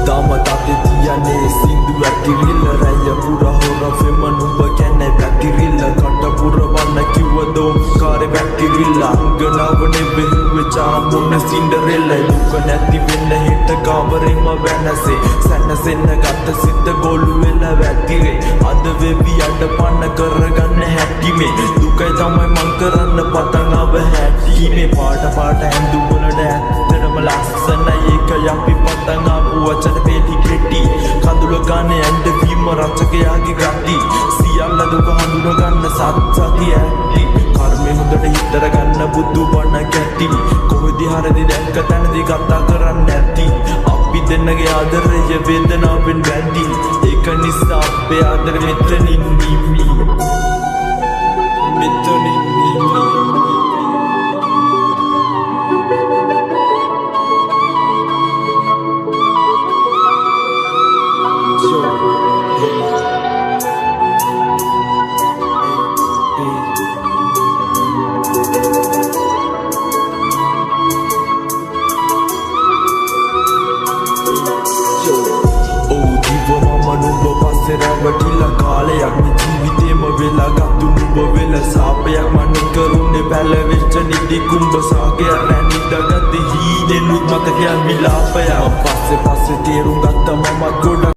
දාමතාතේ තියන්නේ සින්දු ඇතිරිල්ල රැය පුරා හොර ෆෙම නුඹ කැන්නේ පැතිරිල්ල කට පුරවන්න කිව්වදෝ කාරේ පැතිරිල්ල අංගනාව නෙවෙයි චාමුන්න සින්ඩරෙල්ල දුක නැති වෙන්න හිට කාමරෙම වෙනසේ සැනසෙන්න ගත සිත ගොළු වෙලා වැතිරේ අද වෙවි යන්න පන්න කරගන්න හැටි මේ දුකයි තමයි මං කරන්න පටන් ආව හැටි මේ පාට ඇඳු වලට ඇත්තටම ලස්සනයි ඒක යපි පටන් ආපු වචන වේලි කෙටි කඳුල ගන්න ඇඬ වීම රචකයාගේ ගති සියල්ල දුක හඳුන ගන්න සත්‍යති ඇති කර්මය හොඳට හිතර ගන්න බුදු බණ කැටි කොහෙදි හරිදි දැක්ක තැනදී කතා කරන්න ඇති අපි දෙන්නගේ ආදරය වේදනාවෙන් බැඳි ඒක නිසා අපේ ආදර මෙතනින් නිමි මෙතනින් නිමි රැවටිලා කාලයක් ජීවිතේම වෙලා ගත්තු නුඹ වෙල සාපයක් මන කරුණේ පැලවෙච්ච නිදි කුඹ සාගය රැනිදගත් හීනෙනුත් මතකයන් විලාපය පස්සේ තේරුම් ගත්ත මමත් ගොඩක්